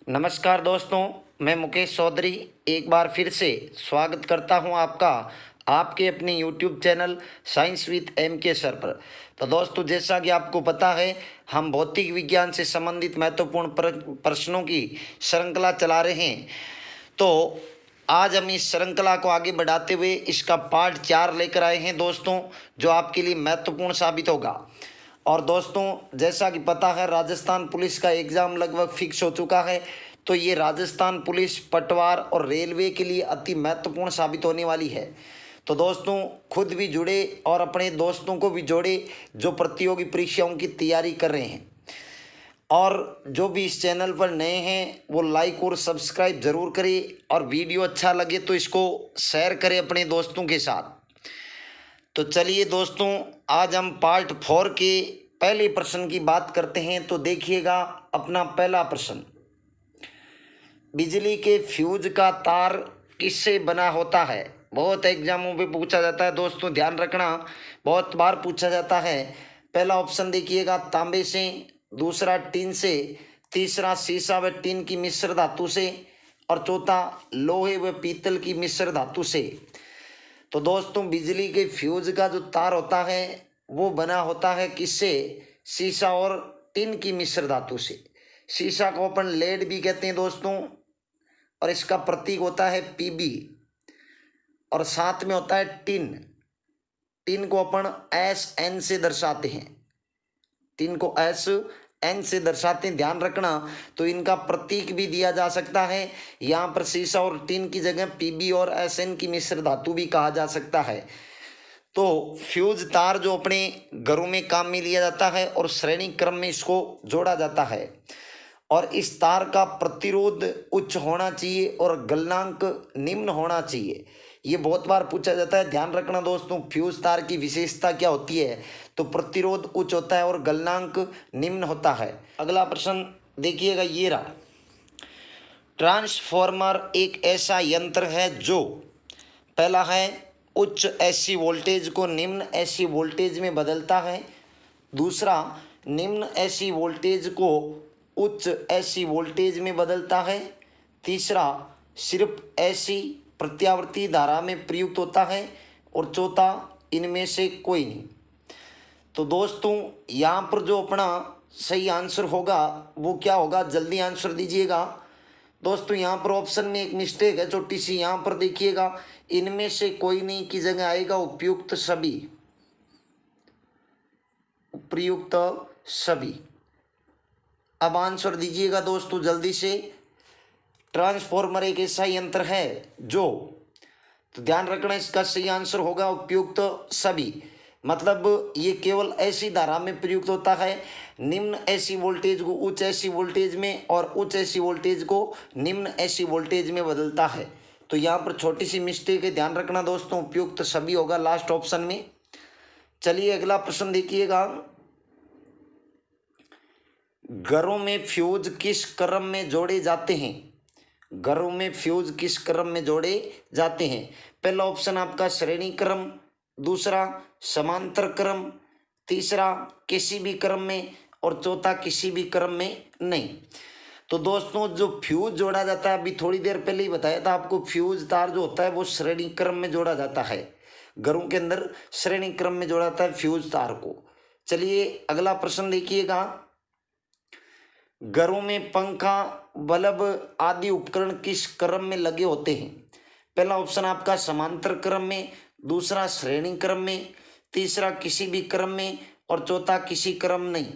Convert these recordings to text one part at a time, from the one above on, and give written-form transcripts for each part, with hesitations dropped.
नमस्कार दोस्तों, मैं मुकेश चौधरी एक बार फिर से स्वागत करता हूं आपका आपके अपने YouTube channel science with M K sir पर। तो दोस्तों, जैसा कि आपको पता है, हम भौतिक विज्ञान से संबंधित महत्वपूर्ण प्रश्नों की श्रृंखला चला रहे हैं। तो आज हम इस श्रृंखला को आगे बढ़ाते हुए इसका पार्ट 4 लेकर आए हैं दोस्तों, जो आपके लिए महत्वपूर्ण साबित होगा। और दोस्तों, जैसा कि पता है, राजस्थान पुलिस का एग्ज़ाम लगभग फिक्स हो चुका है। तो ये राजस्थान पुलिस, पटवार और रेलवे के लिए अति महत्वपूर्ण साबित होने वाली है। तो दोस्तों, खुद भी जुड़े और अपने दोस्तों को भी जोड़े जो प्रतियोगी परीक्षाओं की तैयारी कर रहे हैं। और जो भी इस चैनल पर नए हैं वो लाइक और सब्सक्राइब ज़रूर करें, और वीडियो अच्छा लगे तो इसको शेयर करें अपने दोस्तों के साथ। तो चलिए दोस्तों, आज हम पार्ट 4 के पहले प्रश्न की बात करते हैं। तो देखिएगा अपना पहला प्रश्न। बिजली के फ्यूज का तार किससे बना होता है? बहुत एग्जामों में पूछा जाता है दोस्तों, ध्यान रखना, बहुत बार पूछा जाता है। पहला ऑप्शन देखिएगा, तांबे से, दूसरा टीन से, तीसरा सीसा व टीन की मिश्र धातु से, और चौथा लोहे व पीतल की मिश्र धातु से। तो दोस्तों, बिजली के फ्यूज का जो तार होता है वो बना होता है किससे? सीसा और टिन की मिश्र धातु से। सीसा को अपन लेड भी कहते हैं दोस्तों, और इसका प्रतीक होता है पीबी, और साथ में होता है टिन। टिन को अपन एस एन से दर्शाते हैं, टिन को एस एन से दर्शाते हैं, ध्यान रखना। तो इनका प्रतीक भी दिया जा सकता है। यहाँ पर सीसा और टिन की जगह पीबी और एस एन की मिश्र धातु भी कहा जा सकता है। तो फ्यूज तार जो अपने घरों में काम में लिया जाता है और श्रेणी क्रम में इसको जोड़ा जाता है, और इस तार का प्रतिरोध उच्च होना चाहिए और गलनांक निम्न होना चाहिए। ये बहुत बार पूछा जाता है, ध्यान रखना दोस्तों, फ्यूज तार की विशेषता क्या होती है? तो प्रतिरोध उच्च होता है और गलनांक निम्न होता है। अगला प्रश्न देखिएगा, ये रहा। ट्रांसफॉर्मर एक ऐसा यंत्र है जो, पहला है, उच्च एसी वोल्टेज को निम्न एसी वोल्टेज में बदलता है। दूसरा, निम्न एसी वोल्टेज को उच्च एसी वोल्टेज में बदलता है। तीसरा, सिर्फ एसी प्रत्यावर्ती धारा में प्रयुक्त होता है। और चौथा, इनमें से कोई नहीं। तो दोस्तों, यहाँ पर जो अपना सही आंसर होगा वो क्या होगा? जल्दी आंसर दीजिएगा दोस्तों। यहाँ पर ऑप्शन में एक मिस्टेक है छोटी सी, यहाँ पर देखिएगा, इनमें से कोई नहीं की जगह आएगा उपयुक्त सभी, उपयुक्त सभी। अब आंसर दीजिएगा दोस्तों जल्दी से। ट्रांसफॉर्मर एक ऐसा यंत्र है जो, तो ध्यान रखना, इसका सही आंसर होगा उपयुक्त सभी। मतलब ये केवल ऐसी धारा में प्रयुक्त होता है, निम्न एसी वोल्टेज को उच्च एसी वोल्टेज में और उच्च एसी वोल्टेज को निम्न एसी वोल्टेज में बदलता है। तो यहाँ पर छोटी सी मिस्टेक है, ध्यान रखना दोस्तों, उपयुक्त सभी होगा लास्ट ऑप्शन में। चलिए अगला प्रश्न देखिएगा। घरों में फ्यूज किस क्रम में जोड़े जाते हैं? घरों में फ्यूज किस क्रम में जोड़े जाते हैं? पहला ऑप्शन आपका श्रेणी क्रम, दूसरा समांतर क्रम, तीसरा किसी भी क्रम में, और चौथा किसी भी क्रम में नहीं। तो दोस्तों, जो फ्यूज जोड़ा जाता है, अभी थोड़ी देर पहले ही बताया था आपको, फ्यूज तार जो होता है वो श्रेणी क्रम में जोड़ा जाता है। घरों के अंदर श्रेणी क्रम में जोड़ा जाता है फ्यूज तार को। चलिए अगला प्रश्न देखिएगा। घरों में पंखा, बल्ब आदि उपकरण किस क्रम में लगे होते हैं? पहला ऑप्शन आपका समांतर क्रम में, दूसरा श्रेणी क्रम में, तीसरा किसी भी क्रम में, और चौथा किसी क्रम नहीं।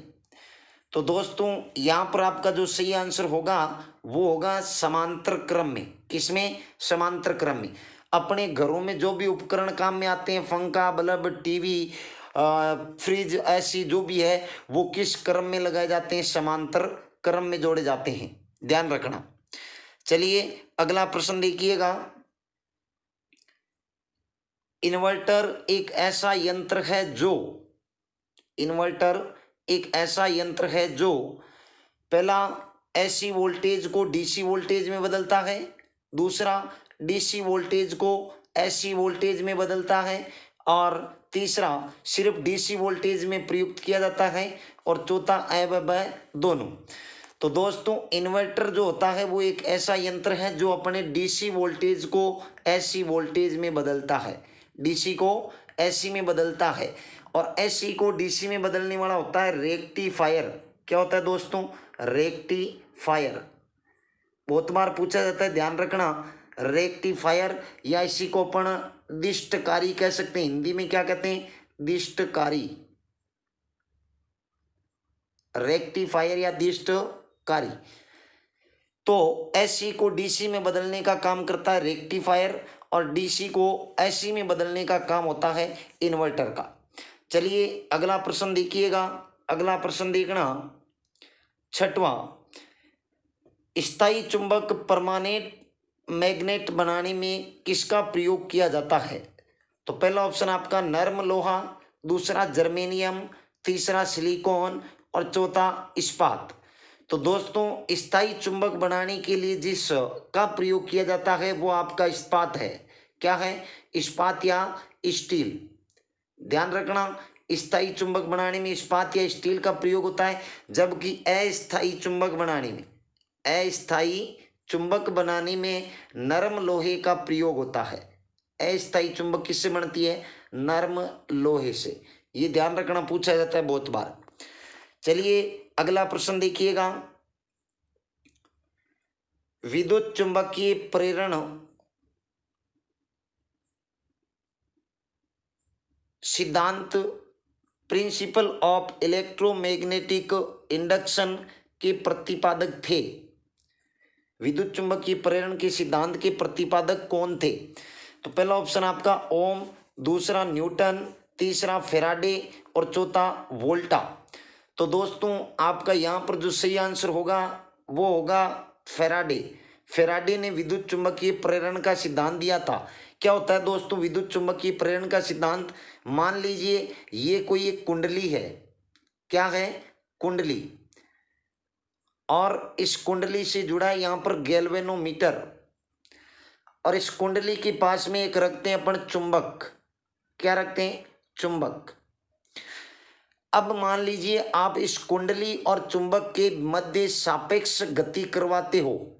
तो दोस्तों, यहाँ पर आपका जो सही आंसर होगा वो होगा समांतर क्रम में। किसमें? समांतर क्रम में। अपने घरों में जो भी उपकरण काम में आते हैं, पंखा, बल्ब, टीवी, फ्रिज, एसी जो भी है, वो किस क्रम में लगाए जाते हैं? समांतर क्रम में जोड़े जाते हैं, ध्यान रखना। चलिए अगला प्रश्न देखिएगा। इन्वर्टर एक ऐसा यंत्र है जो, इन्वर्टर एक ऐसा यंत्र है जो, पहला, एसी वोल्टेज को डीसी वोल्टेज में बदलता है। दूसरा, डीसी वोल्टेज को एसी वोल्टेज में बदलता है। और तीसरा, सिर्फ डीसी वोल्टेज में प्रयुक्त किया जाता है। और चौथा, अ व ब दोनों। तो दोस्तों इन्वर्टर जो होता है वो एक ऐसा यंत्र है जो अपने डीसी वोल्टेज को एसी वोल्टेज में बदलता है, डीसी को एसी में बदलता है, और एसी को डीसी में बदलने वाला होता है रेक्टिफायर। क्या होता है दोस्तों? रेक्टिफायर। बहुत बार पूछा जाता है, ध्यान रखना। रेक्टिफायर या इसी को अपन दिष्टकारी कह सकते हैं, हिंदी में क्या कहते हैं? दिष्टकारी। रेक्टिफायर या दिष्टकारी। तो एसी को डीसी में बदलने का काम करता है रेक्टिफायर, और डीसी को एसी में बदलने का काम होता है इन्वर्टर का। चलिए अगला प्रश्न देखिएगा। अगला प्रश्न देखना, छठवां, स्थायी चुंबक परमानेंट मैग्नेट बनाने में किसका प्रयोग किया जाता है? तो पहला ऑप्शन आपका नर्म लोहा, दूसरा जर्मेनियम, तीसरा सिलिकॉन और चौथा इस्पात। तो दोस्तों स्थायी चुंबक बनाने के लिए जिस का प्रयोग किया जाता है वो आपका इस्पात है। क्या है? इस्पात या स्टील। ध्यान रखना, स्थायी चुंबक बनाने में इस्पात या स्टील का प्रयोग होता है, जबकि अस्थायी चुंबक बनाने में, अस्थायी चुंबक बनाने में नरम लोहे का प्रयोग होता है। अस्थायी चुंबक किससे बनती है? नरम लोहे से। ये ध्यान रखना, पूछा जाता है बहुत बार। चलिए अगला प्रश्न देखिएगा, विद्युत चुंबकीय प्रेरण सिद्धांत, प्रिंसिपल ऑफ इलेक्ट्रोमैग्नेटिक इंडक्शन के प्रतिपादक थे। विद्युत चुंबकीय प्रेरण के सिद्धांत के प्रतिपादक कौन थे? तो पहला ऑप्शन आपका ओम, दूसरा न्यूटन, तीसरा फेराडे और चौथा वोल्टा। तो दोस्तों आपका यहाँ पर जो सही आंसर होगा वो होगा फेराडे। फेराडे ने विद्युत चुंबकीय प्रेरण का सिद्धांत दिया था। क्या होता है दोस्तों विद्युत चुंबकीय प्रेरण का सिद्धांत? मान लीजिए ये कोई एक कुंडली है। क्या है? कुंडली। और इस कुंडली से जुड़ा है यहाँ पर गैल्वेनोमीटर, और इस कुंडली के पास में एक रखते हैं अपन चुंबक। क्या रखते हैं? चुंबक। अब मान लीजिए आप इस कुंडली और चुंबक के मध्य सापेक्ष गति करवाते हो।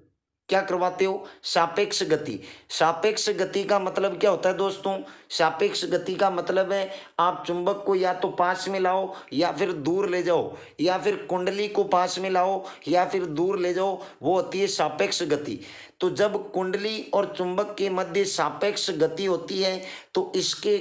क्या करवाते हो? सापेक्ष गति। सापेक्ष गति का मतलब क्या होता है दोस्तों? सापेक्ष गति का मतलब है आप चुंबक को या तो पास में लाओ या फिर दूर ले जाओ, या फिर कुंडली को पास में लाओ या फिर दूर ले जाओ, वो होती है सापेक्ष गति। तो जब कुंडली और चुंबक के मध्य सापेक्ष गति होती है तो इसके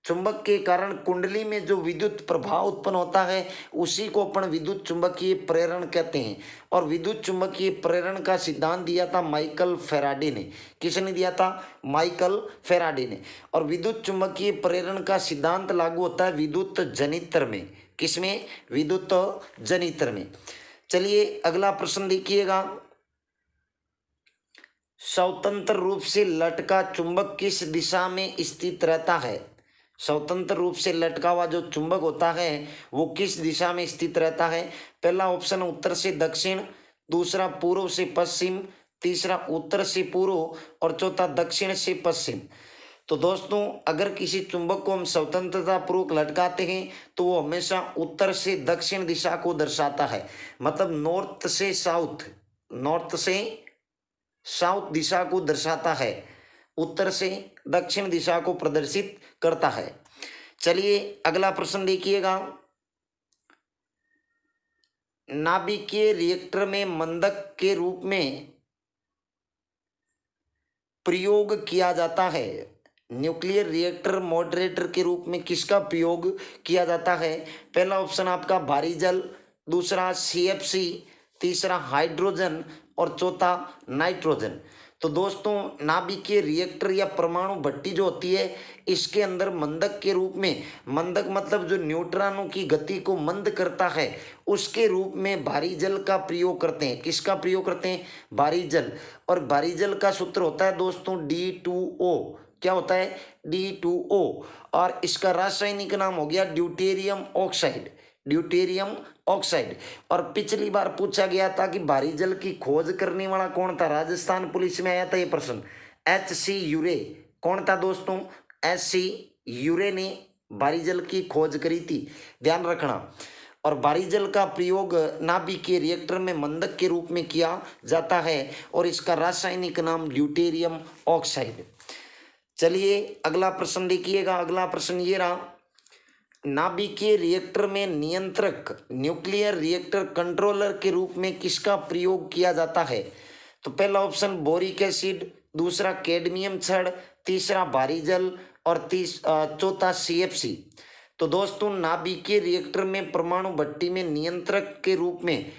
चुंबक के कारण कुंडली में जो विद्युत प्रभाव उत्पन्न होता है उसी को अपन विद्युत चुंबकीय प्रेरण कहते हैं। और विद्युत चुंबकीय प्रेरण का सिद्धांत दिया था माइकल फेराडे ने। किसने दिया था? माइकल फेराडे ने। और विद्युत चुंबकीय प्रेरण का सिद्धांत लागू होता है विद्युत जनित्र में। किसमें? विद्युत जनित्र में। चलिए अगला प्रश्न देखिएगा, स्वतंत्र रूप से लटका चुंबक किस दिशा में स्थित रहता है? स्वतंत्र रूप से लटका हुआ जो चुंबक होता है वो किस दिशा में स्थित रहता है? पहला ऑप्शन उत्तर से दक्षिण, दूसरा पूर्व से पश्चिम, तीसरा उत्तर से पूर्व और चौथा दक्षिण से पश्चिम। तो दोस्तों अगर किसी चुंबक को हम स्वतंत्रता पूर्वक लटकाते हैं तो वो हमेशा उत्तर से दक्षिण दिशा को दर्शाता है, मतलब नॉर्थ से साउथ दिशा को दर्शाता है, उत्तर से दक्षिण दिशा को प्रदर्शित करता है। चलिए अगला प्रश्न देखिएगा, नाभिकीय रिएक्टर में मंदक के रूप में प्रयोग किया जाता है। न्यूक्लियर रिएक्टर मॉडरेटर के रूप में किसका प्रयोग किया जाता है? पहला ऑप्शन आपका भारी जल, दूसरा CFC, तीसरा हाइड्रोजन और चौथा नाइट्रोजन। तो दोस्तों नाभिकीय रिएक्टर या परमाणु भट्टी जो होती है इसके अंदर मंदक के रूप में, मंदक मतलब जो न्यूट्रॉनों की गति को मंद करता है, उसके रूप में भारी जल का प्रयोग करते हैं। किसका प्रयोग करते हैं? भारी जल। और भारी जल का सूत्र होता है दोस्तों D2O। क्या होता है? D2O। और इसका रासायनिक नाम हो गया ड्यूटेरियम ऑक्साइड। Deuterium oxide. और पिछली बार पूछा गया था कि भारी जल की खोज करने वाला कौन था? राजस्थान पुलिस में आया था ये प्रश्न। HC यूरे। कौन था दोस्तों? HC यूरे ने भारी जल की खोज करी थी, ध्यान रखना। और भारी जल का प्रयोग नाभिकीय रिएक्टर में मंदक के रूप में किया जाता है और इसका रासायनिक नाम ड्यूटेरियम ऑक्साइड। चलिए अगला प्रश्न देखिएगा। अगला प्रश्न ये रहा, नाभिकीय रिएक्टर में नियंत्रक न्यूक्लियर रिएक्टर कंट्रोलर के रूप में किसका प्रयोग किया जाता है? तो पहला ऑप्शन बोरिक एसिड, दूसरा कैडमियम छड़, तीसरा भारी जल और चौथा CFC। तो दोस्तों नाभिकीय रिएक्टर में परमाणु भट्टी में नियंत्रक के रूप में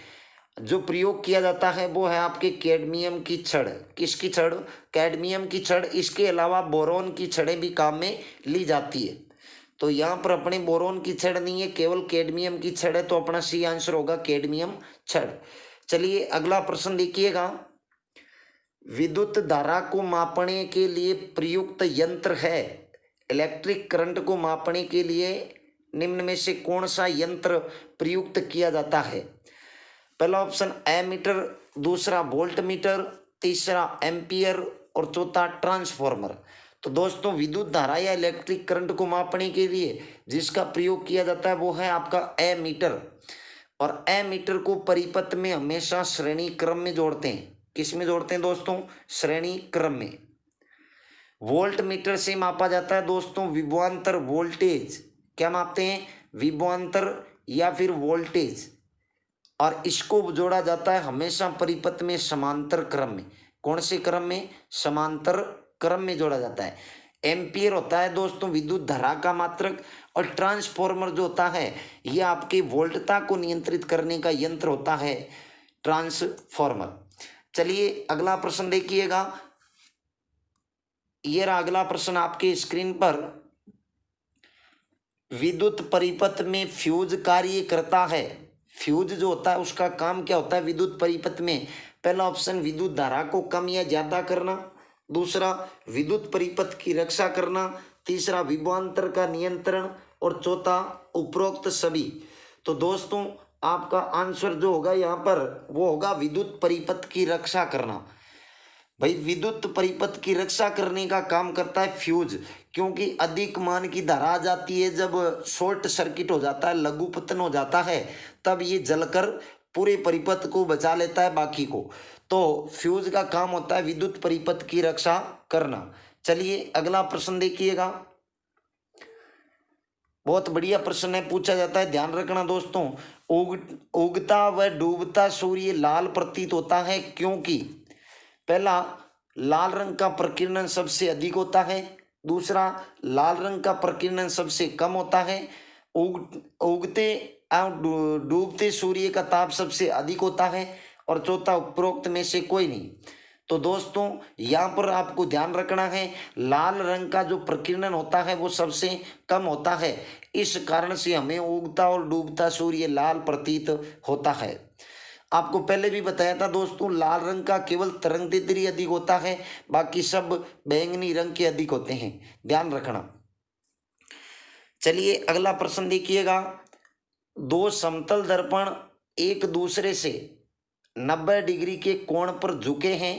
जो प्रयोग किया जाता है वो है आपके कैडमियम की छड़। किसकी छड़? कैडमियम की छड़। इसके अलावा बोरोन की छड़ें भी काम में ली जाती है। तो यहाँ पर अपने बोरोन की छड़ नहीं है, केवल कैडमियम की छड़ है, तो अपना सी आंसर होगा कैडमियम छड़। चलिए अगला प्रश्न देखिएगा, विद्युत धारा को मापने के लिए प्रयुक्त यंत्र है। इलेक्ट्रिक करंट को मापने के लिए निम्न में से कौन सा यंत्र प्रयुक्त किया जाता है? पहला ऑप्शन एमीटर, दूसरा वोल्ट मीटर, तीसरा एम्पियर और चौथा ट्रांसफॉर्मर। तो दोस्तों विद्युत धारा या इलेक्ट्रिक करंट को मापने के लिए जिसका प्रयोग किया जाता है वो है आपका एमीटर। और एमीटर को परिपथ में हमेशा श्रेणी क्रम में जोड़ते हैं। किस में जोड़ते हैं दोस्तों? श्रेणी क्रम में। वोल्ट मीटर से मापा जाता है दोस्तों विभवांतर वोल्टेज। क्या मापते हैं? विभवांतर या फिर वोल्टेज। और इसको जोड़ा जाता है हमेशा परिपथ में समांतर क्रम में। कौन से क्रम में? समांतर क्रम में जोड़ा जाता है। एम्पियर होता है दोस्तों विद्युत धारा का मात्रक, और ट्रांसफॉर्मर जो होता है ये आपके वोल्टता को नियंत्रित करने का यंत्र होता है, ट्रांसफॉर्मर। चलिए अगला प्रश्न देखिएगा। ये रहा अगला प्रश्न आपके स्क्रीन पर, विद्युत परिपथ में फ्यूज कार्य करता है। फ्यूज जो होता है उसका काम क्या होता है विद्युत परिपथ में? पहला ऑप्शन विद्युत धारा को कम या ज्यादा करना, दूसरा विद्युत परिपथ की रक्षा करना, तीसरा विभवांतर का नियंत्रण और चौथा उपरोक्त सभी। तो दोस्तों आपका आंसर जो होगा यहाँ पर वो होगा विद्युत परिपथ की रक्षा करना। भाई विद्युत परिपथ की रक्षा करने का काम करता है फ्यूज, क्योंकि अधिक मान की धारा आ जाती है, जब शॉर्ट सर्किट हो जाता है, लघुपतन हो जाता है, तब ये जलकर पूरे परिपथ को बचा लेता है बाकी को। तो फ्यूज का काम होता है विद्युत परिपथ की रक्षा करना। चलिए अगला प्रश्न देखिएगा। बहुत बढ़िया प्रश्न है, पूछा जाता है, ध्यान रखना दोस्तों। उगता व डूबता सूर्य लाल प्रतीत होता है क्योंकि पहला लाल रंग का प्रकीर्णन सबसे अधिक होता है, दूसरा लाल रंग का प्रकीर्णन सबसे कम होता है, उगते एवं डूबते सूर्य का ताप सबसे अधिक होता है, और चौथा उपरोक्त में से कोई नहीं। तो दोस्तों यहाँ पर आपको ध्यान रखना है लाल रंग का जो प्रकीर्णन होता है वो सबसे कम होता है, इस कारण से हमें उगता और डूबता सूर्य लाल प्रतीत होता है। आपको पहले भी बताया था दोस्तों लाल रंग का केवल तरंगदैर्ध्य अधिक होता है, बाकी सब बैंगनी रंग के अधिक होते हैं, ध्यान रखना। चलिए अगला प्रश्न देखिएगा। दो समतल दर्पण एक दूसरे से 90 डिग्री के कोण पर झुके हैं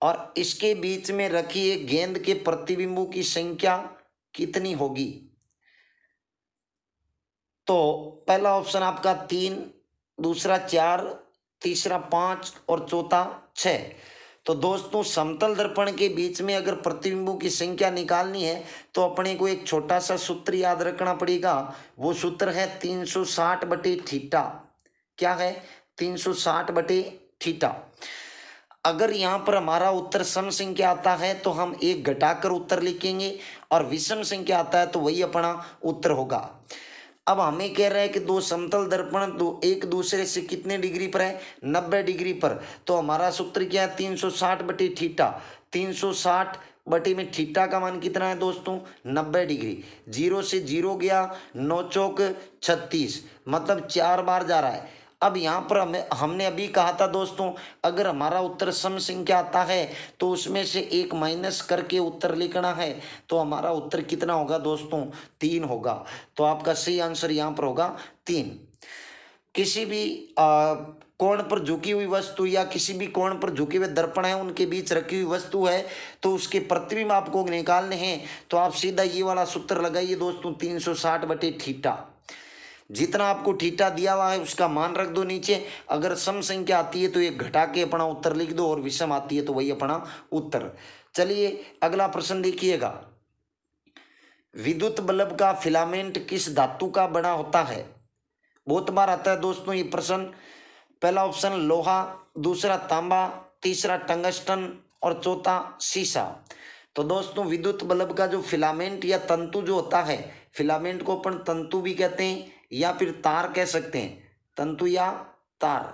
और इसके बीच में रखी एक गेंद के प्रतिबिंबों की संख्या कितनी होगी? तो पहला ऑप्शन आपका 3, दूसरा 4, तीसरा 5 और चौथा 6। तो दोस्तों समतल दर्पण के बीच में अगर प्रतिबिंबों की संख्या निकालनी है तो अपने को एक छोटा सा सूत्र याद रखना पड़ेगा। वो सूत्र है 360/θ। क्या है? 360/θ। अगर यहाँ पर हमारा उत्तर सम संख्या आता है तो हम एक घटाकर उत्तर लिखेंगे, और विषम संख्या आता है तो वही अपना उत्तर होगा। अब हमें कह रहा है कि दो समतल दर्पण दो एक दूसरे से कितने डिग्री पर है? 90 डिग्री पर। तो हमारा सूत्र क्या है? 360/θ। 360 बटे में थीटा का मान कितना है दोस्तों? 90 डिग्री। 0 से 0 गया, 9 चौक 36, मतलब 4 बार जा रहा है। अब यहाँ पर हमने अभी कहा था दोस्तों अगर हमारा उत्तर सम संख्या आता है तो उसमें से एक माइनस करके उत्तर लिखना है, तो हमारा उत्तर कितना होगा दोस्तों? 3 होगा। तो आपका सही आंसर यहाँ पर होगा 3। किसी भी कोण पर झुकी हुई वस्तु या किसी भी कोण पर झुके हुए दर्पण है उनके बीच रखी हुई वस्तु है तो उसके प्रतिबिंब आपको निकालने हैं, तो आप सीधा ये वाला सूत्र लगाइए दोस्तों 360/θ। जितना आपको थीटा दिया हुआ है उसका मान रख दो नीचे। अगर सम संख्या आती है तो ये घटा के अपना उत्तर लिख दो और विषम आती है तो वही अपना उत्तर। चलिए अगला प्रश्न देखिएगा, विद्युत बल्ब का फिलामेंट किस धातु का बना होता है? बहुत बार आता है दोस्तों ये प्रश्न। पहला ऑप्शन लोहा, दूसरा तांबा, तीसरा टंगस्टन और चौथा सीसा। तो दोस्तों विद्युत बल्ब का जो फिलामेंट या तंतु जो होता है, फिलामेंट को अपन तंतु भी कहते हैं या फिर तार कह सकते हैं, तंतु या तार,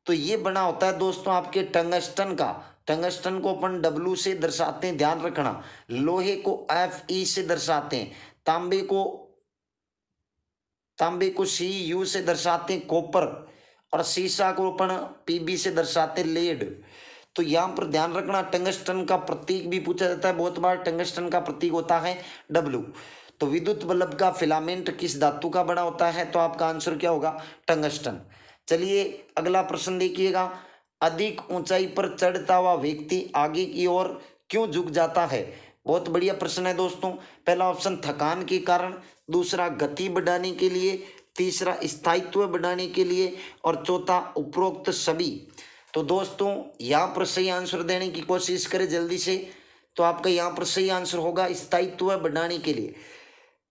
तो ये बना होता है दोस्तों आपके टंगस्टन का। टंगस्टन को अपन W से दर्शाते हैं, ध्यान रखना। लोहे को Fe से दर्शाते हैं, तांबे को Cu से दर्शाते हैं कॉपर, और सीसा को अपन Pb से दर्शाते हैं लेड। तो यहाँ पर ध्यान रखना टंगस्टन का प्रतीक भी पूछा जाता है बहुत बार, टंगस्टन का प्रतीक होता है W। तो विद्युत बल्ब का फिलामेंट किस धातु का बना होता है? तो आपका आंसर क्या होगा? टंगस्टन। चलिए अगला प्रश्न देखिएगा, अधिक ऊंचाई पर चढ़ता हुआ व्यक्ति आगे की ओर क्यों झुक जाता है? बहुत बढ़िया प्रश्न है दोस्तों। पहला ऑप्शन थकान के कारण, दूसरा गति बढ़ाने के लिए, तीसरा स्थायित्व बढ़ाने के लिए और चौथा उपरोक्त सभी। तो दोस्तों यहाँ पर सही आंसर देने की कोशिश करें जल्दी से। तो आपका यहाँ पर सही आंसर होगा स्थायित्व बढ़ाने के लिए।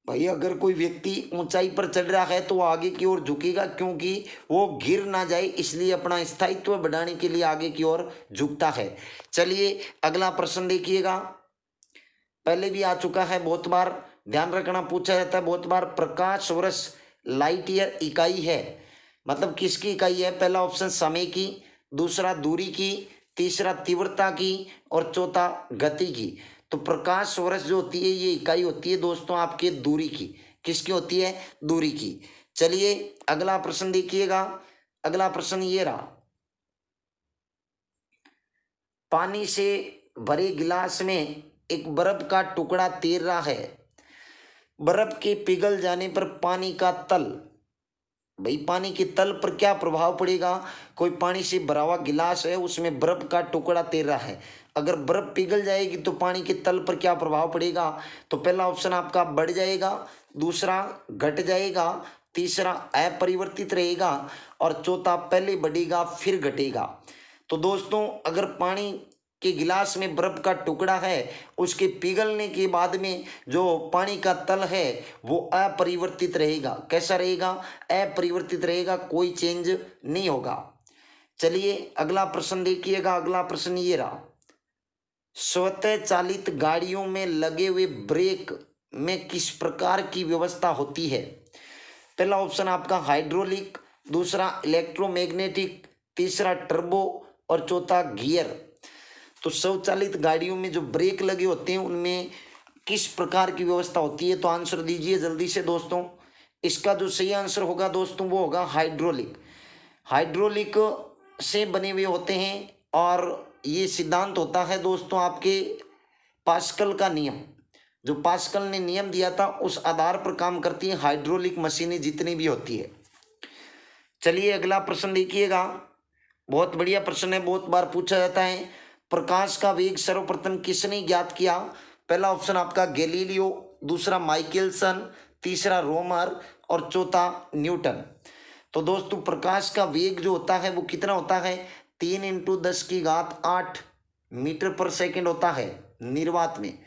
भाई अगर कोई व्यक्ति ऊंचाई पर चढ़ रहा है तो वो आगे की ओर झुकेगा क्योंकि वो गिर ना जाए, इसलिए अपना स्थायित्व बढ़ाने के लिए आगे की ओर झुकता है। चलिए अगला प्रश्न देखिएगा, पहले भी आ चुका है बहुत बार, ध्यान रखना पूछा जाता है बहुत बार। प्रकाश वर्ष लाइट ईयर इकाई है, मतलब किसकी इकाई है? पहला ऑप्शन समय की, दूसरा दूरी की, तीसरा तीव्रता की और चौथा गति की। तो प्रकाश वर्ष जो होती है ये इकाई होती है दोस्तों आपके दूरी की। किसकी होती है? दूरी की। चलिए अगला प्रश्न देखिएगा, अगला प्रश्न ये रहा, पानी से भरे गिलास में एक बर्फ का टुकड़ा तैर रहा है, बर्फ के पिघल जाने पर पानी का तल, भाई पानी के तल पर क्या प्रभाव पड़ेगा? कोई पानी से भरा हुआ गिलास है, उसमें बर्फ का टुकड़ा तैर रहा है, अगर बर्फ पिघल जाएगी तो पानी के तल पर क्या प्रभाव पड़ेगा? तो पहला ऑप्शन आपका बढ़ जाएगा, दूसरा घट जाएगा, तीसरा अपरिवर्तित रहेगा और चौथा पहले बढ़ेगा फिर घटेगा। तो दोस्तों अगर पानी के गिलास में बर्फ का टुकड़ा है, उसके पिघलने के बाद में जो पानी का तल है वो अपरिवर्तित रहेगा। कैसा रहेगा? अपरिवर्तित रहेगा, कोई चेंज नहीं होगा। चलिए अगला प्रश्न देखिएगा, अगला प्रश्न ये रहा, स्वतः चालित गाड़ियों में लगे हुए ब्रेक में किस प्रकार की व्यवस्था होती है? पहला ऑप्शन आपका हाइड्रोलिक, दूसरा इलेक्ट्रोमैग्नेटिक, तीसरा टर्बो और चौथा गियर। तो स्वचालित गाड़ियों में जो ब्रेक लगे होते हैं उनमें किस प्रकार की व्यवस्था होती है? तो आंसर दीजिए जल्दी से दोस्तों। इसका जो सही आंसर होगा दोस्तों वो होगा हाइड्रोलिक। हाइड्रोलिक से बने हुए होते हैं और ये सिद्धांत होता है दोस्तों आपके पास्कल का नियम, जो पास्कल ने नियम दिया था उस आधार पर काम करती है हाइड्रोलिक मशीनें जितनी भी होती है। चलिए अगला प्रश्न देखिएगा, बहुत बढ़िया प्रश्न है, बहुत बार पूछा जाता है। प्रकाश का वेग सर्वप्रथम किसने ज्ञात किया? पहला ऑप्शन आपका गैलीलियो, दूसरा माइकलसन, तीसरा रोमर और चौथा न्यूटन। तो दोस्तों प्रकाश का वेग जो होता है वो कितना होता है? 3 × 10⁸ मीटर पर सेकंड होता है, निर्वात में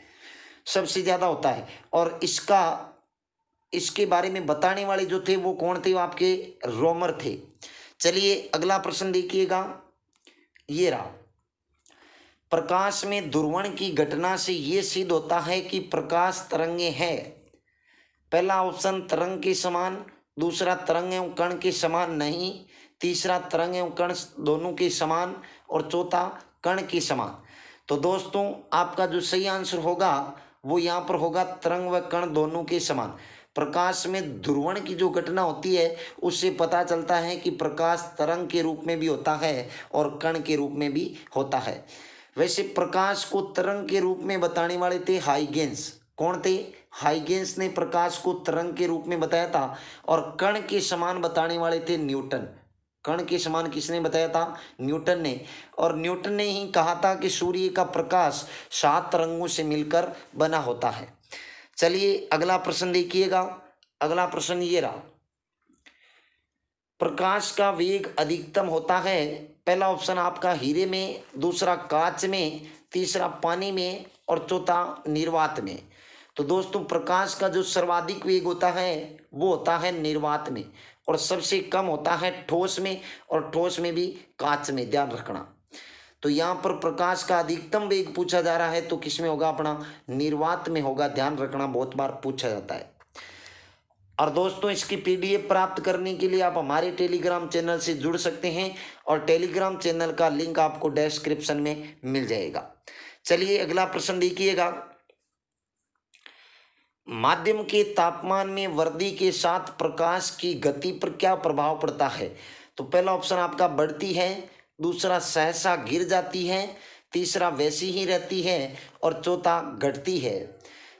सबसे ज्यादा होता है। और इसके बारे में बताने वाले जो थे वो कौन थे? वो आपके रोमर थे। चलिए अगला प्रश्न देखिएगा, ये रहा, प्रकाश में ध्रुवण की घटना से ये सिद्ध होता है कि प्रकाश तरंगे हैं। पहला ऑप्शन तरंग के समान, दूसरा तरंग एवं कण के समान नहीं, तीसरा तरंग एवं कण दोनों के समान और चौथा कण के समान। तो दोस्तों आपका जो सही आंसर होगा वो यहाँ पर होगा तरंग व कण दोनों के समान। प्रकाश में ध्रुवण की जो घटना होती है उससे पता चलता है कि प्रकाश तरंग के रूप में भी होता है और कण के रूप में भी होता है। वैसे प्रकाश को तरंग के रूप में बताने वाले थे हाइगेंस। कौन थे? हाइगेंस ने प्रकाश को तरंग के रूप में बताया था। और कण के समान बताने वाले थे न्यूटन। कण के समान किसने बताया था? न्यूटन ने। और न्यूटन ने ही कहा था कि सूर्य का प्रकाश 7 तरंगों से मिलकर बना होता है। चलिए अगला प्रश्न देखिएगा, अगला प्रश्न ये रहा, प्रकाश का वेग अधिकतम होता है? पहला ऑप्शन आपका हीरे में, दूसरा कांच में, तीसरा पानी में और चौथा निर्वात में। तो दोस्तों प्रकाश का जो सर्वाधिक वेग होता है वो होता है निर्वात में, और सबसे कम होता है ठोस में, और ठोस में भी कांच में, ध्यान रखना। तो यहाँ पर प्रकाश का अधिकतम वेग पूछा जा रहा है तो किसमें होगा? अपना निर्वात में होगा, ध्यान रखना, बहुत बार पूछा जाता है। और दोस्तों इसकी पीडीएफ प्राप्त करने के लिए आप हमारे टेलीग्राम चैनल से जुड़ सकते हैं, और टेलीग्राम चैनल का लिंक आपको डिस्क्रिप्शन में मिल जाएगा। चलिए अगला प्रश्न देखिएगा। माध्यम के तापमान में वृद्धि के साथ प्रकाश की गति पर क्या प्रभाव पड़ता है? तो पहला ऑप्शन आपका बढ़ती है, दूसरा सहसा गिर जाती है, तीसरा वैसी ही रहती है और चौथा घटती है।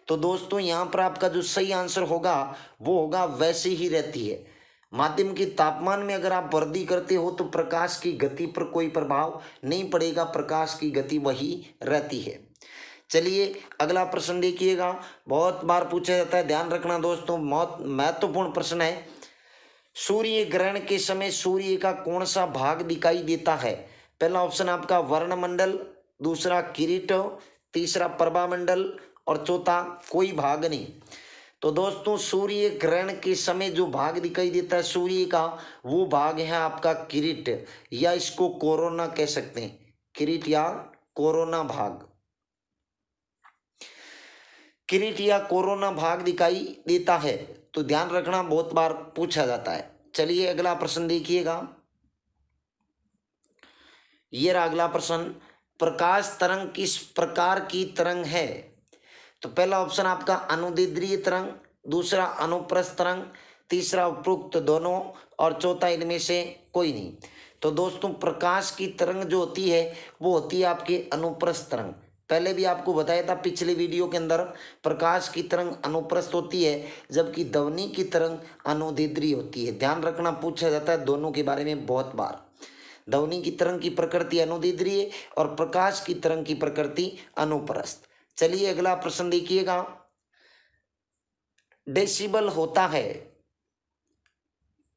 तो दोस्तों यहाँ पर आपका जो सही आंसर होगा वो होगा वैसी ही रहती है। माध्यम के तापमान में अगर आप वृद्धि करते हो तो प्रकाश की गति पर कोई प्रभाव नहीं पड़ेगा, प्रकाश की गति वही रहती है। चलिए अगला प्रश्न देखिएगा, बहुत बार पूछा जाता है, ध्यान रखना दोस्तों, बहुत महत्वपूर्ण प्रश्न है। सूर्य ग्रहण के समय सूर्य का कौन सा भाग दिखाई देता है? पहला ऑप्शन आपका वर्णमंडल, दूसरा किरीट, तीसरा प्रभामंडल और चौथा कोई भाग नहीं। तो दोस्तों सूर्य ग्रहण के समय जो भाग दिखाई देता है सूर्य का, वो भाग है आपका किरीट, या इसको कोरोना कह सकते हैं, किरीट या कोरोना भाग, किरीट या कोरोना भाग दिखाई देता है। तो ध्यान रखना, बहुत बार पूछा जाता है। चलिए अगला प्रश्न देखिएगा, ये रहा अगला प्रश्न। प्रकाश तरंग किस प्रकार की तरंग है? तो पहला ऑप्शन आपका अनुदैर्ध्य तरंग, दूसरा अनुप्रस्थ तरंग, तीसरा उपरोक्त दोनों और चौथा इनमें से कोई नहीं। तो दोस्तों प्रकाश की तरंग जो होती है वो होती है आपकी अनुप्रस्थ तरंग। पहले भी आपको बताया था पिछले वीडियो के अंदर, प्रकाश की तरंग अनुप्रस्थ होती है जबकि ध्वनि की तरंग अनुदैर्ध्य होती है। ध्यान रखना, पूछा जाता है दोनों के बारे में बहुत बार। ध्वनि की तरंग की प्रकृति अनुदैर्ध्य और प्रकाश की तरंग की प्रकृति अनुप्रस्थ। चलिए अगला प्रश्न देखिएगा, डेसिबल होता है,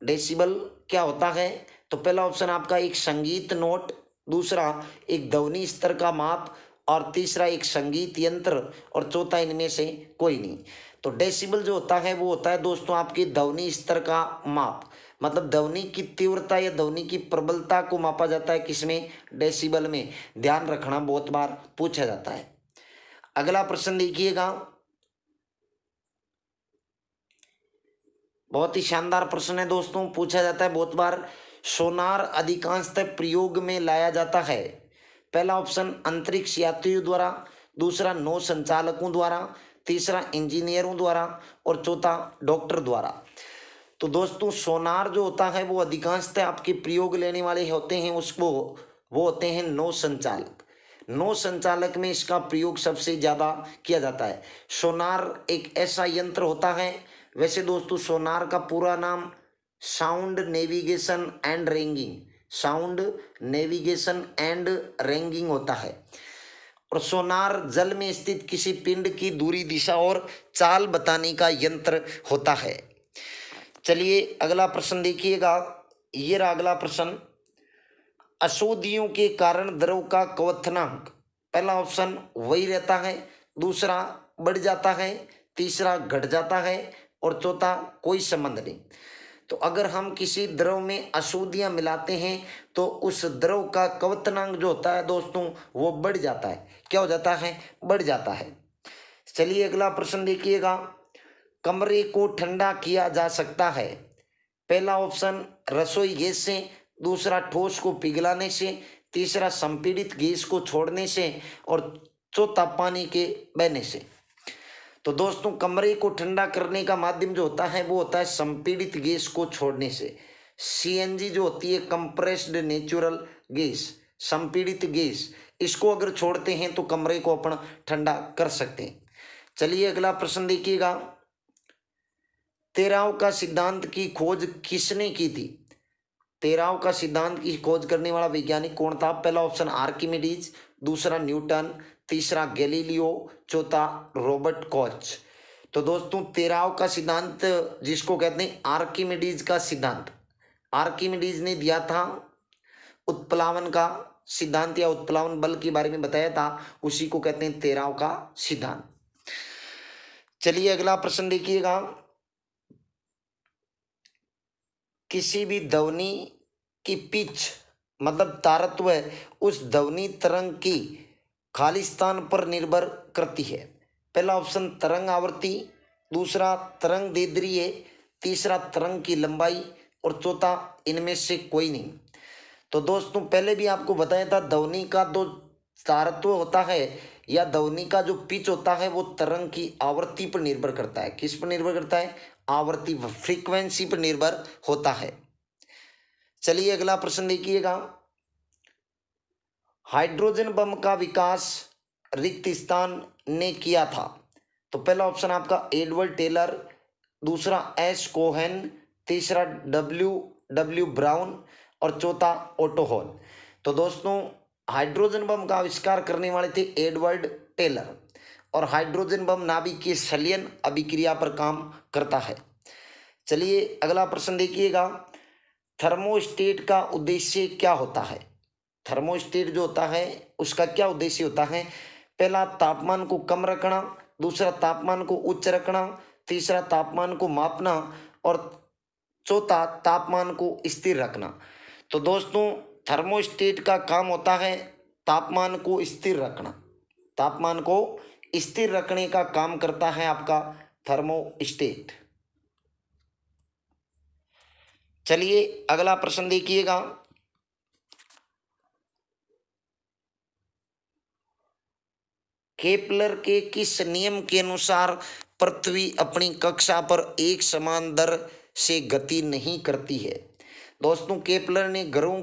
डेसिबल क्या होता है? तो पहला ऑप्शन आपका एक संगीत नोट, दूसरा एक ध्वनि स्तर का माप और तीसरा एक संगीत यंत्र और चौथा इनमें से कोई नहीं। तो डेसिबल जो होता है वो होता है दोस्तों आपकी ध्वनि स्तर का माप, मतलब ध्वनि की तीव्रता या ध्वनि की प्रबलता को मापा जाता है किसमें? डेसिबल में। ध्यान रखना, बहुत बार पूछा जाता है। अगला प्रश्न देखिएगा, बहुत ही शानदार प्रश्न है दोस्तों, पूछा जाता है बहुत बार। सोनार अधिकांशतः प्रयोग में लाया जाता है? पहला ऑप्शन अंतरिक्ष यात्रियों द्वारा, दूसरा नौ संचालकों द्वारा, तीसरा इंजीनियरों द्वारा और चौथा डॉक्टर द्वारा। तो दोस्तों सोनार जो होता है वो अधिकांशतः आपके प्रयोग लेने वाले होते हैं, उसको वो होते हैं नौ संचालक। नौ संचालक में इसका प्रयोग सबसे ज़्यादा किया जाता है। सोनार एक ऐसा यंत्र होता है, वैसे दोस्तों सोनार का पूरा नाम sound navigation and ranging, sound navigation and ranging होता है। और सोनार जल में स्थित किसी पिंड की दूरी, दिशा और चाल बताने का यंत्र होता है। चलिए अगला प्रश्न देखिएगा, ये रहा अगला प्रश्न। अशुद्धियों के कारण द्रव का क्वथनांक, पहला ऑप्शन वही रहता है, दूसरा बढ़ जाता है, तीसरा घट जाता है और चौथा कोई संबंध नहीं। तो अगर हम किसी द्रव में अशुद्धियां मिलाते हैं तो उस द्रव का क्वथनांक जो होता है दोस्तों वो बढ़ जाता है। क्या हो जाता है? बढ़ जाता है। चलिए अगला प्रश्न देखिएगा, कमरे को ठंडा किया जा सकता है? पहला ऑप्शन रसोई गैस से, दूसरा ठोस को पिघलाने से, तीसरा संपीड़ित गैस को छोड़ने से और चौथा पानी के बहने से। तो दोस्तों कमरे को ठंडा करने का माध्यम जो होता है वो होता है संपीड़ित गैस को छोड़ने से। सीएनजी जो होती है कंप्रेस्ड नेचुरल गैस, संपीड़ित गैस, इसको अगर छोड़ते हैं तो कमरे को अपन ठंडा कर सकते हैं। चलिए अगला प्रश्न देखिएगा, तेराव का सिद्धांत की खोज किसने की थी? तेराव का सिद्धांत की खोज करने वाला वैज्ञानिक कौन था? पहला ऑप्शन आर्किमिडीज, दूसरा न्यूटन, तीसरा गैलीलियो, चौथा रॉबर्ट कॉच। तो दोस्तों तेराव का सिद्धांत जिसको कहते हैं आर्किमिडीज का सिद्धांत, आर्किमिडीज ने दिया था उत्प्लावन का सिद्धांत या उत्प्लावन बल के बारे में बताया था, उसी को कहते हैं तेराव का सिद्धांत। चलिए अगला प्रश्न देखिएगा। किसी भी ध्वनि की पिच मतलब तारत्व उस ध्वनि तरंग की खाली स्थान पर निर्भर करती है। पहला ऑप्शन तरंग आवृत्ति, दूसरा तरंग दैर्ध्य, तीसरा तरंग की लंबाई और चौथा इनमें से कोई नहीं। तो दोस्तों पहले भी आपको बताया था ध्वनि का जो तारत्व होता है या ध्वनि का जो पिच होता है वो तरंग की आवृत्ति पर निर्भर करता है। किस पर निर्भर करता है? आवृत्ति, फ्रीक्वेंसी पर निर्भर होता है। चलिए अगला प्रश्न देखिएगा। हाइड्रोजन बम का विकास रिक्त स्थान ने किया था। तो पहला ऑप्शन आपका एडवर्ड टेलर, दूसरा एस कोहेन, तीसरा डब्ल्यू ब्राउन और चौथा ओटो हॉल। तो दोस्तों हाइड्रोजन बम का आविष्कार करने वाले थे एडवर्ड टेलर और हाइड्रोजन बम नाभिक के संलयन अभिक्रिया पर काम करता है। चलिए अगला प्रश्न देखिएगा। थर्मोस्टेट का उद्देश्य क्या होता है? थर्मोस्टेट जो होता है उसका क्या उद्देश्य होता है? पहला तापमान को कम रखना, दूसरा तापमान को उच्च रखना, तीसरा तापमान को मापना और चौथा तापमान को स्थिर रखना। तो दोस्तों थर्मोस्टेट का काम होता है तापमान को स्थिर रखना। तापमान को स्थिर रखने का काम करता है आपका थर्मोस्टेट। चलिए अगला प्रश्न देखिएगा। केपलर के किस नियम के अनुसार पृथ्वी अपनी कक्षा पर एक समान दर से गति नहीं करती है? दोस्तों केपलर ने ग्रहों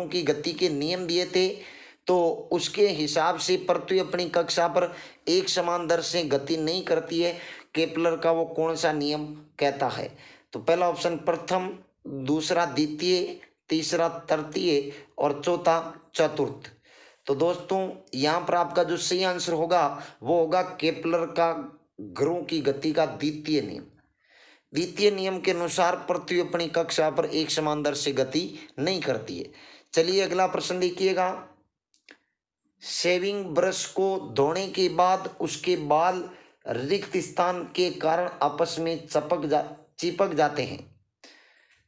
की गति के नियम दिए थे, तो उसके हिसाब से पृथ्वी अपनी कक्षा पर एक समान दर से गति नहीं करती है। केपलर का वो कौन सा नियम कहता है? तो पहला ऑप्शन प्रथम, दूसरा द्वितीय, तीसरा तृतीय और चौथा चतुर्थ। तो दोस्तों यहाँ पर आपका जो सही आंसर होगा वो होगा केपलर का ग्रहों की गति का द्वितीय नियम। द्वितीय नियम के अनुसार पृथ्वी अपनी कक्षा पर एक समान दर से गति नहीं करती है। चलिए अगला प्रश्न देखिएगा। शेविंग ब्रश को धोने के बाद उसके बाल रिक्त स्थान के कारण आपस में चिपक जाते हैं।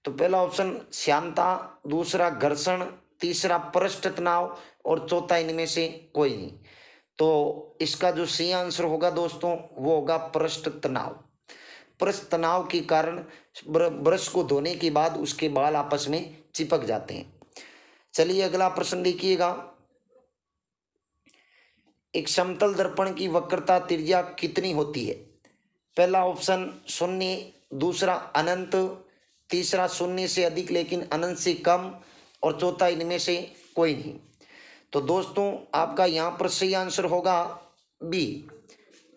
तो पहला ऑप्शन श्यानता, दूसरा घर्षण, तीसरा पृष्ठ तनाव और चौथा इनमें से कोई नहीं। तो इसका जो सही आंसर होगा दोस्तों वो होगा पृष्ठ तनाव। पृष्ठ तनाव के कारण ब्रश को धोने के बाद उसके बाल आपस में चिपक जाते हैं। चलिए अगला प्रश्न देखिएगा। एक समतल दर्पण की वक्रता त्रिज्या कितनी होती है? पहला ऑप्शन 0, दूसरा अनंत, तीसरा 0 से अधिक लेकिन अनंत से कम और चौथा इनमें से कोई नहीं। तो दोस्तों आपका यहाँ पर सही आंसर होगा बी,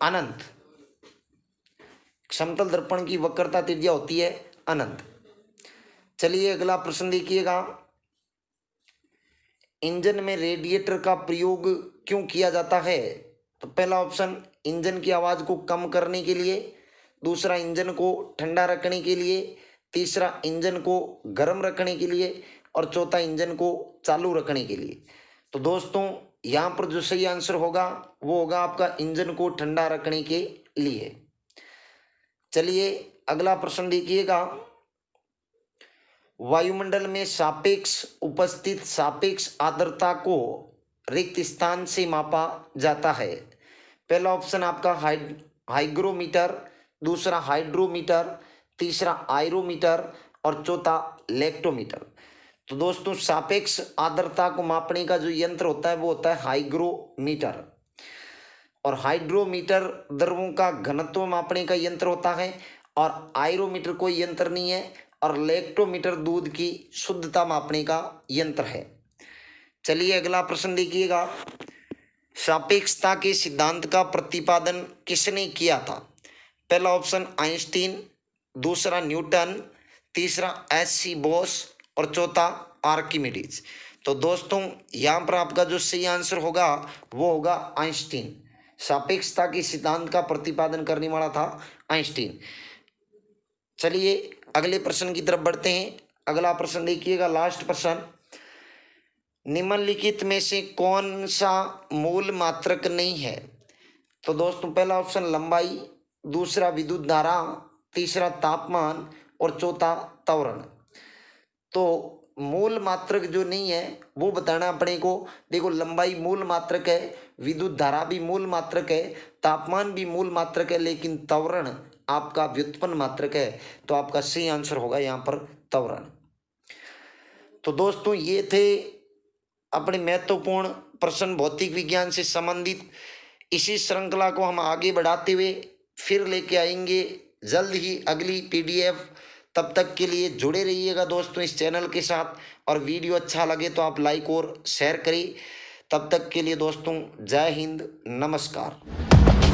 अनंत। समतल दर्पण की वक्रता त्रिज्या होती है अनंत। चलिए अगला प्रश्न देखिएगा। इंजन में रेडिएटर का प्रयोग क्यों किया जाता है? तो पहला ऑप्शन इंजन की आवाज को कम करने के लिए, दूसरा इंजन को ठंडा रखने के लिए, तीसरा इंजन को गर्म रखने के लिए और चौथा इंजन को चालू रखने के लिए। तो दोस्तों यहाँ पर जो सही आंसर होगा वो होगा आपका इंजन को ठंडा रखने के लिए। चलिए अगला प्रश्न देखिएगा। वायुमंडल में सापेक्ष उपस्थित सापेक्ष आर्द्रता को रिक्त स्थान से मापा जाता है। पहला ऑप्शन आपका हाइग्रोमीटर, दूसरा हाइड्रोमीटर, तीसरा आयरोमीटर और चौथा लेक्टोमीटर। तो दोस्तों सापेक्ष आर्द्रता को मापने का जो यंत्र होता है वो होता है हाइग्रोमीटर और हाइड्रोमीटर द्रवों का घनत्व मापने का यंत्र होता है और आयरोमीटर कोई यंत्र नहीं है और लेक्टोमीटर दूध की शुद्धता मापने का यंत्र है। चलिए अगला प्रश्न देखिएगा। सापेक्षता के सिद्धांत का प्रतिपादन किसने किया था? पहला ऑप्शन आइंस्टीन, दूसरा न्यूटन, तीसरा एस.सी. बोस और चौथा आर्किमिडीज। तो दोस्तों यहाँ पर आपका जो सही आंसर होगा वो होगा आइंस्टीन। सापेक्षता के सिद्धांत का प्रतिपादन करने वाला था आइंस्टीन। चलिए अगले प्रश्न की तरफ बढ़ते हैं। अगला प्रश्न देखिएगा, लास्ट प्रश्न, निम्नलिखित में से कौन सा मूल मात्रक नहीं है? तो दोस्तों पहला ऑप्शन लंबाई, दूसरा विद्युत धारा, तीसरा तापमान और चौथा त्वरण। तो मूल मात्रक जो नहीं है वो बताना अपने को। देखो लंबाई मूल मात्रक है, विद्युत धारा भी मूल मात्रक है, तापमान भी मूल मात्रक है, लेकिन त्वरण आपका व्युत्पन्न मात्रक है। तो आपका सही आंसर होगा यहाँ पर त्वरण। तो दोस्तों ये थे अपने महत्वपूर्ण प्रश्न भौतिक विज्ञान से संबंधित। इसी श्रृंखला को हम आगे बढ़ाते हुए फिर लेके आएंगे जल्द ही अगली पीडीएफ। तब तक के लिए जुड़े रहिएगा दोस्तों इस चैनल के साथ, और वीडियो अच्छा लगे तो आप लाइक और शेयर करें। तब तक के लिए दोस्तों जय हिंद, नमस्कार।